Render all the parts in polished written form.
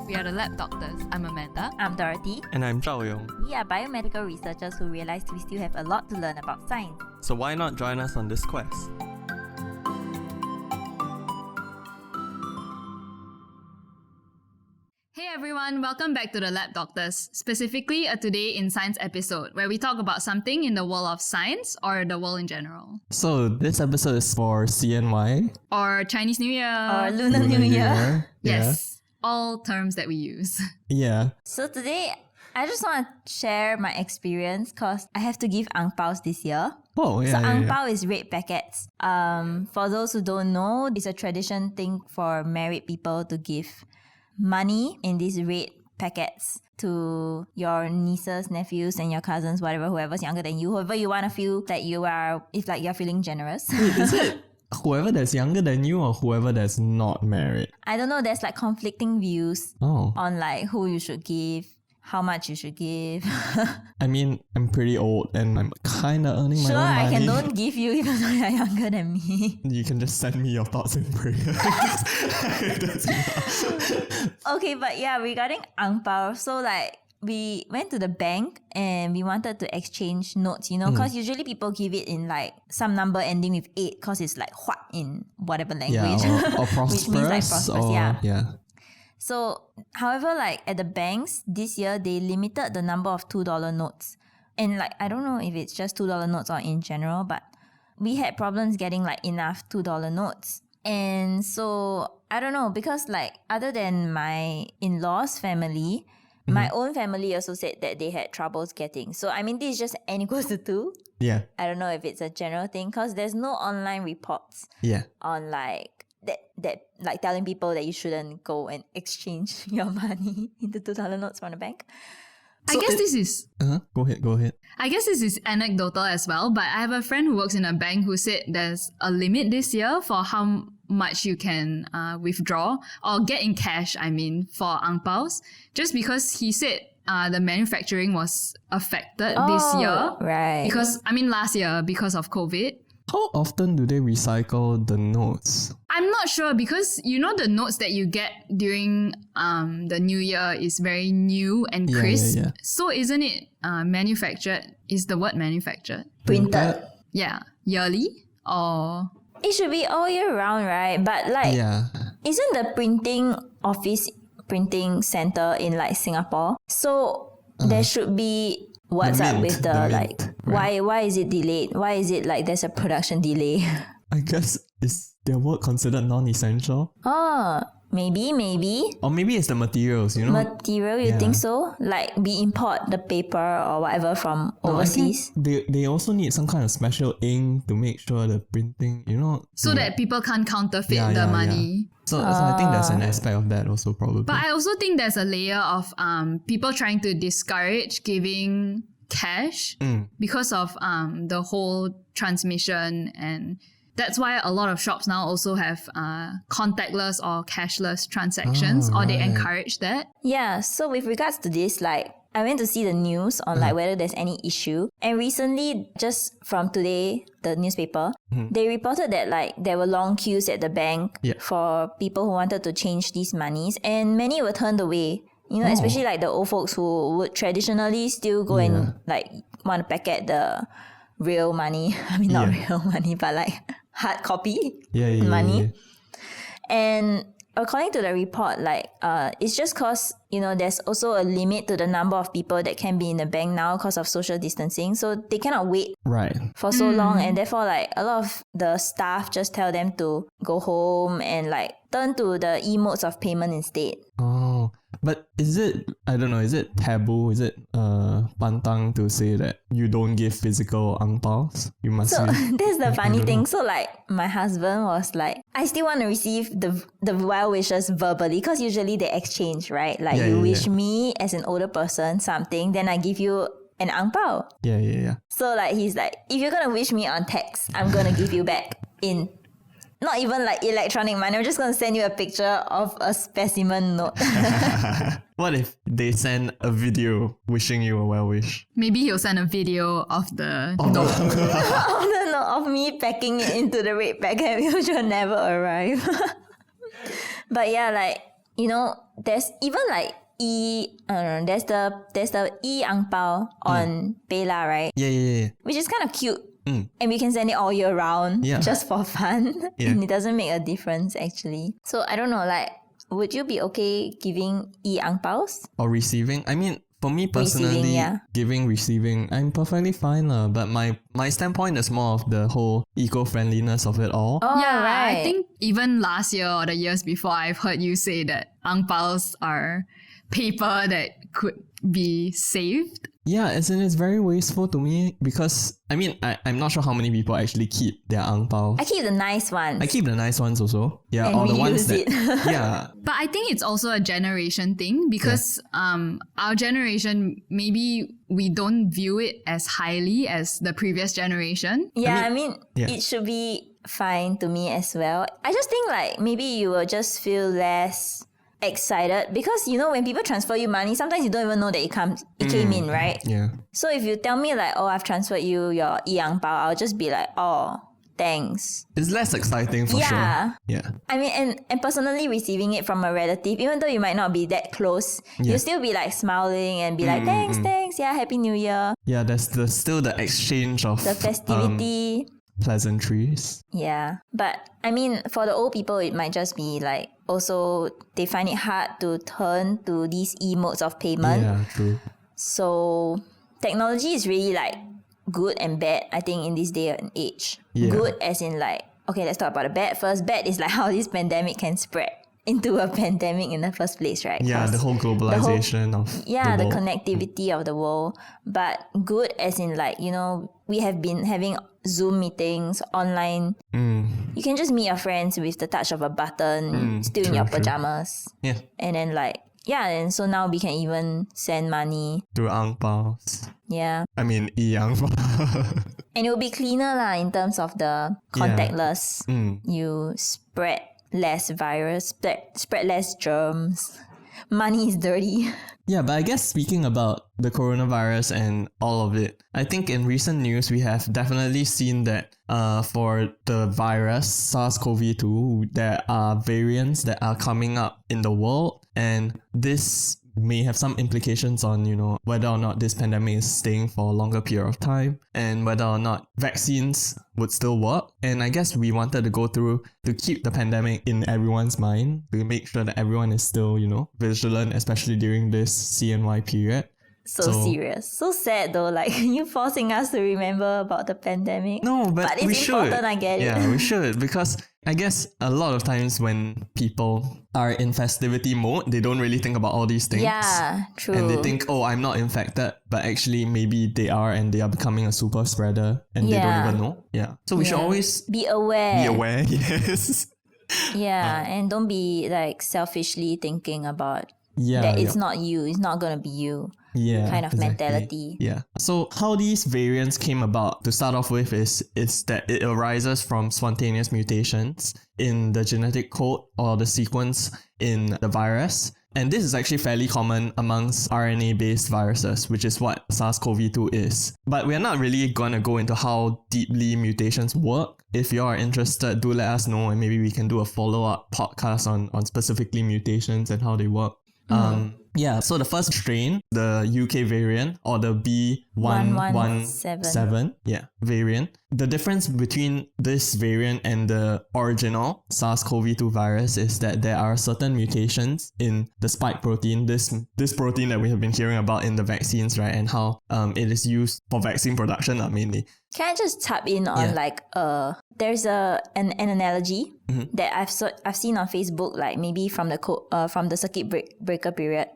We are the Lab Doctors. I'm Amanda. I'm Dorothy. And I'm Zhao Yong. We are biomedical researchers who realized we still have a lot to learn about science. So why not join us on this quest? Hey everyone, welcome back to the Lab Doctors, specifically a Today in Science episode where we talk about something in the world of science or the world in general. So this episode is for CNY. Or Chinese New Year. Or Lunar New Year. Yes, all terms that we use. Yeah. So today, I just want to share my experience because I have to give e-Angpaos this year. Oh, yeah. So yeah, e-Angpao is red packets. For those who don't know, it's a tradition thing for married people to give money in these red packets to your nieces, nephews, and your cousins, whatever, whoever's younger than you, whoever you want to feel that you are, if like you're feeling generous. Wait, is it whoever that's younger than you or whoever that's not married? I don't know, there's like conflicting views on like who you should give, how much you should give. I mean, I'm pretty old and I'm kind of earning my Sure, own money. I can don't give you even though you're younger than me. You can just send me your thoughts in prayers. Okay, but yeah, regarding Angpao, so like we went to the bank and we wanted to exchange notes, you know, because usually people give it in like some number ending with 8 because it's like what in whatever language. Yeah, or prosperous. Which means like prosperous, or, yeah. So, however, like at the banks this year, they limited the number of $2 notes. And like, I don't know if it's just $2 notes or in general, but we had problems getting like enough $2 notes. And so, I don't know, because like other than my in-laws' family, my own family also said that they had troubles getting. So, I mean, this is just n equals to 2. Yeah. I don't know if it's a general thing because there's no online reports on like that like telling people that you shouldn't go and exchange your money into $2 notes from the bank. So I guess this is... Go ahead. I guess this is anecdotal as well, but I have a friend who works in a bank who said there's a limit this year for how much you can withdraw or get in cash, for Angpaos, just because he said the manufacturing was affected this year. Right. Because, last year because of COVID. How often do they recycle the notes? I'm not sure because you know the notes that you get during the new year is very new and crisp. Yeah. So isn't it manufactured? Is the word manufactured? Printed. Yeah. Yearly or... It should be all year round, right? But like, isn't the printing center in like Singapore? So there should be... What's up with why is it delayed? Why is it like there's a production delay? I guess is their work considered non-essential? Oh, maybe. Or maybe it's the materials, you know? Material, you think so? Like we import the paper or whatever from overseas? I think they also need some kind of special ink to make sure the printing, you know? So that people can't counterfeit the money. Yeah. So I think there's an aspect of that also probably. But I also think there's a layer of people trying to discourage giving cash because of the whole transmission, and that's why a lot of shops now also have contactless or cashless transactions, or they encourage that. Yeah, so with regards to this, like I went to see the news on like whether there's any issue, and recently, just from today, the newspaper, they reported that like there were long queues at the bank for people who wanted to change these monies, and many were turned away. You know, especially like the old folks who would traditionally still go and like want to packet the real money. Not real money, but like hard copy money. Yeah. And according to the report, like it's just cause, you know, there's also a limit to the number of people that can be in the bank now because of social distancing. So they cannot wait for so long, and therefore like a lot of the staff just tell them to go home and like turn to the e-modes of payment instead. Oh, but is it taboo? Is it pantang to say that you don't give physical angpaos? You must. So that's the funny thing. So like my husband was like, I still want to receive the well wishes verbally because usually they exchange, right? Like you wish me as an older person something, then I give you an angpao. Yeah. So like he's like, if you're gonna wish me on text, I'm gonna give you back in not even like electronic money. I'm just gonna send you a picture of a specimen note. What if they send a video wishing you a well wish? Maybe he'll send a video of the note. Of me packing it into the red packet, which will never arrive. But yeah, like you know, there's even like there's the e-Angpao on PayLah, right? Yeah. Which is kind of cute. And we can send it all year round just for fun. Yeah. And it doesn't make a difference actually. So I don't know, like, would you be okay giving e-Angpaos? Or receiving? I mean, for me personally, receiving, I'm perfectly fine. But my standpoint is more of the whole eco-friendliness of it all. Oh, yeah, right. I think even last year or the years before, I've heard you say that angpaos are paper that could be saved. Yeah, as in it's very wasteful to me because, I mean, I'm not sure how many people actually keep their angpaos. I keep the nice ones. I keep the nice ones also. Yeah, And or the reuse ones that... it. Yeah. But I think it's also a generation thing because our generation, maybe we don't view it as highly as the previous generation. Yeah, I mean, it should be fine to me as well. I just think like maybe you will just feel less excited because, you know, when people transfer you money, sometimes you don't even know that it came in, right? Yeah. So if you tell me like, oh, I've transferred you your e-Angpao, I'll just be like, oh, thanks. It's less exciting for sure. Yeah. I mean, and personally receiving it from a relative, even though you might not be that close, you'll still be like smiling and be like, thanks, yeah, Happy New Year. Yeah, there's still the exchange of... The festivity. Pleasantries. Yeah. But I mean, for the old people, it might just be like, also, they find it hard to turn to these e-modes of payment. Yeah, true. So technology is really like good and bad, I think, in this day and age. Yeah. Good as in like, okay, let's talk about the bad first. Bad is like how this pandemic can spread into a pandemic in the first place, right? Yeah, the whole globalization of the world. connectivity of the world. But good as in like, you know, we have been having Zoom meetings online. You can just meet your friends with the touch of a button, still in your pajamas. Yeah. And then like, and so now we can even send money through angpaos. Yeah. I mean, e-Angpaos. And it will be cleaner lah in terms of the contactless. You spread less virus, spread less germs. Money is dirty. Yeah, but I guess speaking about the coronavirus and all of it, I think in recent news we have definitely seen that for the virus SARS-CoV-2, there are variants that are coming up in the world, and this may have some implications on, you know, whether or not this pandemic is staying for a longer period of time and whether or not vaccines would still work. And I guess we wanted to go through to keep the pandemic in everyone's mind, to make sure that everyone is still, you know, vigilant, especially during this CNY period. So serious. So sad though, like you forcing us to remember about the pandemic. No, but it's we should. Important, I get it. Yeah, we should, because I guess a lot of times when people are in festivity mode, they don't really think about all these things. Yeah, true. And they think, oh, I'm not infected, but actually maybe they are, and they are becoming a super spreader and they don't even know. Yeah. So we should always be aware. Be aware, yes. Yeah, and don't be like selfishly thinking about that it's not you, it's not gonna be you. Yeah, kind of mentality. Yeah. So how these variants came about, to start off with, is that it arises from spontaneous mutations in the genetic code or the sequence in the virus. And this is actually fairly common amongst RNA-based viruses, which is what SARS-CoV-2 is. But we're not really going to go into how deeply mutations work. If you are interested, do let us know, and maybe we can do a follow-up podcast on specifically mutations and how they work. Yeah, so the first strain, the UK variant, or the B117 variant, the difference between this variant and the original SARS-CoV-2 virus is that there are certain mutations in the spike protein, this protein that we have been hearing about in the vaccines, right? And how it is used for vaccine production mainly. Can I just tap in on there's an analogy that I've seen on Facebook, like maybe from the circuit breaker period,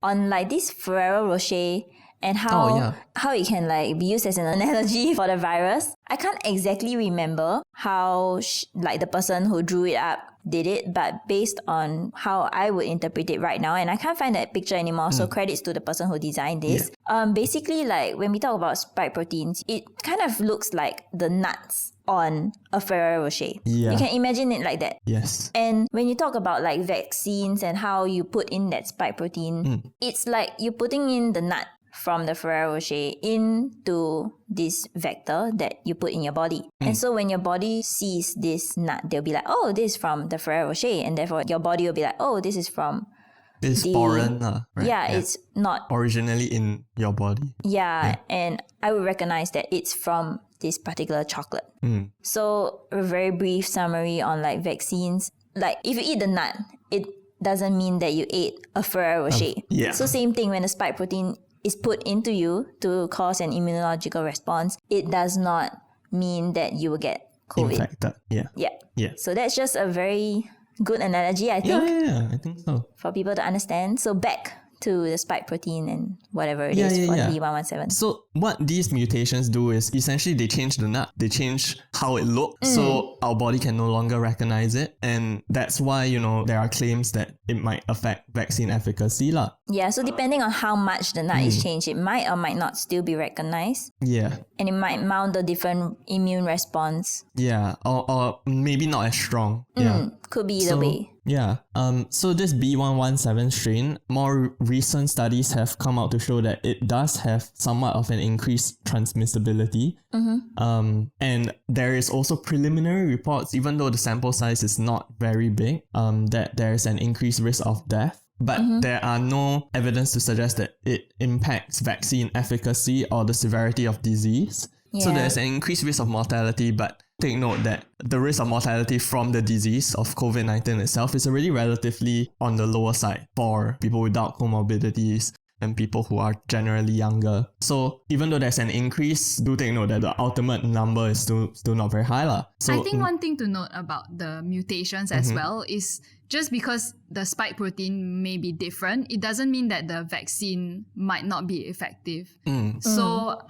on like this Ferrero Rocher and how it can like be used as an analogy for the virus. I can't exactly remember how like the person who drew it up did it, but based on how I would interpret it right now, and I can't find that picture anymore, so credits to the person who designed this. Basically, like when we talk about spike proteins, it kind of looks like the nuts on a Ferrero Rocher. You can imagine it like that. Yes. And when you talk about like vaccines and how you put in that spike protein, it's like you're putting in the nut from the Ferrero Rocher into this vector that you put in your body. And so when your body sees this nut, they'll be like, oh, this is from the Ferrero Rocher. And therefore your body will be like, oh, this is from It's foreign, right? Yeah, it's not originally in your body. Yeah, and I would recognize that it's from this particular chocolate. So a very brief summary on like vaccines. Like if you eat the nut, it doesn't mean that you ate a Ferrero Rocher. So same thing when the spike protein is put into you to cause an immunological response, it does not mean that you will get COVID. Infected. Yeah. So that's just a very good analogy, I think. Yeah, I think so. For people to understand. So back to the spike protein and whatever it is for the B117. So what these mutations do is essentially they change the nut. They change how it looks. So our body can no longer recognize it. And that's why, you know, there are claims that it might affect vaccine efficacy lah. Yeah, so depending on how much the nut is changed, it might or might not still be recognized. Yeah. And it might mount a different immune response. Yeah, or maybe not as strong. Yeah. Could be either way. Yeah. So this B117 strain, more recent studies have come out to show that it does have somewhat of an increased transmissibility. And there is also preliminary reports, even though the sample size is not very big, that there is an increased risk of death. But there are no evidence to suggest that it impacts vaccine efficacy or the severity of disease. So there's an increased risk of mortality, but take note that the risk of mortality from the disease of COVID-19 itself is already relatively on the lower side for people without comorbidities and people who are generally younger. So even though there's an increase, do take note that the ultimate number is still not very high lah. So I think one thing to note about the mutations as well is just because the spike protein may be different, it doesn't mean that the vaccine might not be effective. So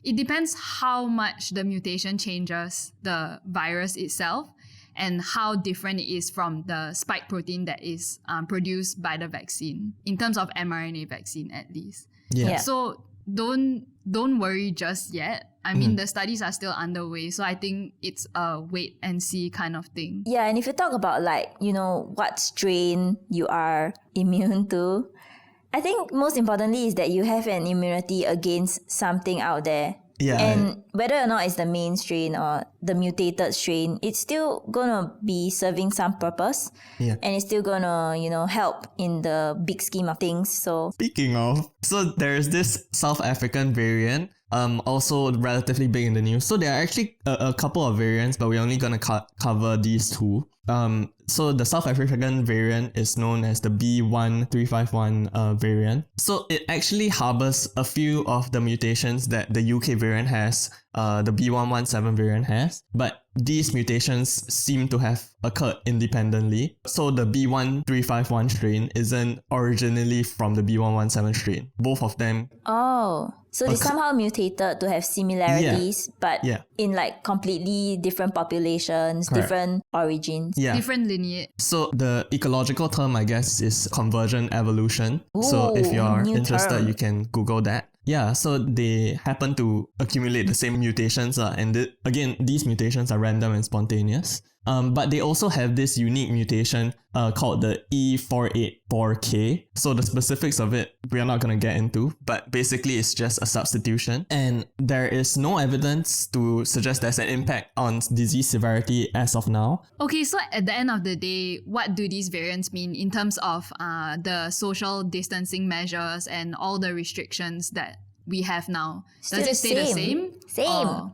it depends how much the mutation changes the virus itself and how different it is from the spike protein that is produced by the vaccine, in terms of mRNA vaccine at least. So don't worry just yet. I mean, the studies are still underway, so I think it's a wait and see kind of thing. Yeah, and if you talk about like, you know, what strain you are immune to, I think most importantly is that you have an immunity against something out there. Yeah. And whether or not it's the main strain or the mutated strain, it's still gonna be serving some purpose. And it's still gonna, you know, help in the big scheme of things. So speaking of, so there's this South African variant, also relatively big in the news. So there are actually a couple of variants, but we're only gonna cover these two. So the South African variant is known as the B1351 variant. So it actually harbors a few of the mutations that the UK variant has, the B117 variant has, but these mutations seem to have occurred independently. So the B1351 strain isn't originally from the B117 strain. Both of them. Oh, so they somehow mutated to have similarities, but in like completely different populations, different origins. Different lineage. So the ecological term, I guess, is convergent evolution. So if you're interested, you can Google that. Yeah, so they happen to accumulate the same mutations, and again, these mutations are random and spontaneous. But they also have this unique mutation called the E484K. So the specifics of it, we are not going to get into, but basically it's just a substitution. And there is no evidence to suggest there's an impact on disease severity as of now. Okay, so at the end of the day, what do these variants mean in terms of the social distancing measures and all the restrictions that we have now? Does it stay the same? Same. Or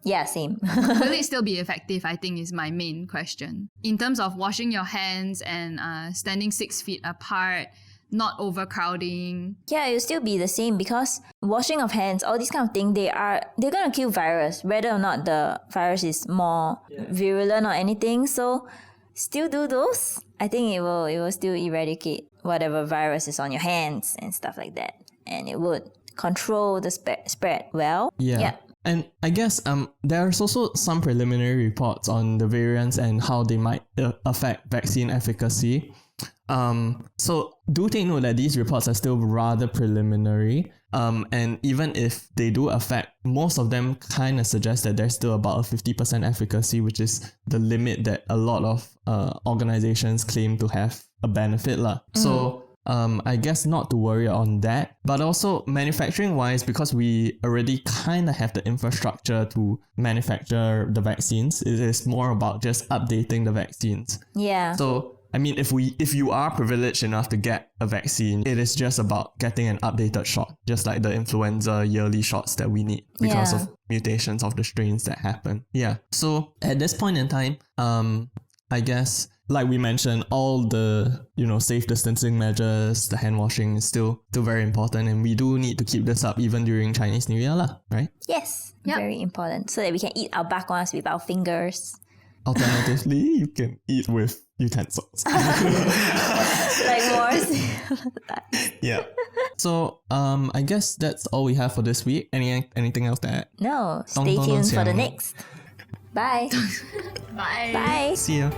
yeah, same. will it still be effective, I think, is my main question. In terms of washing your hands and standing 6 feet apart, not overcrowding. Yeah, it'll still be the same because washing of hands, all these kind of things, they're gonna kill virus, whether or not the virus is more virulent or anything. So still do those. I think it will still eradicate whatever virus is on your hands and stuff like that. And it would control the spread well. Yeah. And I guess there's also some preliminary reports on the variants and how they might affect vaccine efficacy. So do take note that these reports are still rather preliminary. And even if they do affect, most of them kind of suggest that there's still about a 50% efficacy, which is the limit that a lot of organizations claim to have a benefit lah. So I guess not to worry on that. But also manufacturing wise, because we already kind of have the infrastructure to manufacture the vaccines, it is more about just updating the vaccines. Yeah. So I mean, if you are privileged enough to get a vaccine, it is just about getting an updated shot, just like the influenza yearly shots that we need because of mutations of the strains that happen. Yeah. So at this point in time, I guess like we mentioned, all the safe distancing measures, the hand washing is still very important, and we do need to keep this up even during Chinese New Year, right? Yes, very important, so that we can eat our bakwas with our fingers. Alternatively, you can eat with utensils. Like more. Yeah. So I guess that's all we have for this week. Anything else to add? No. Stay tuned for the next. Bye. Bye. Bye. See ya.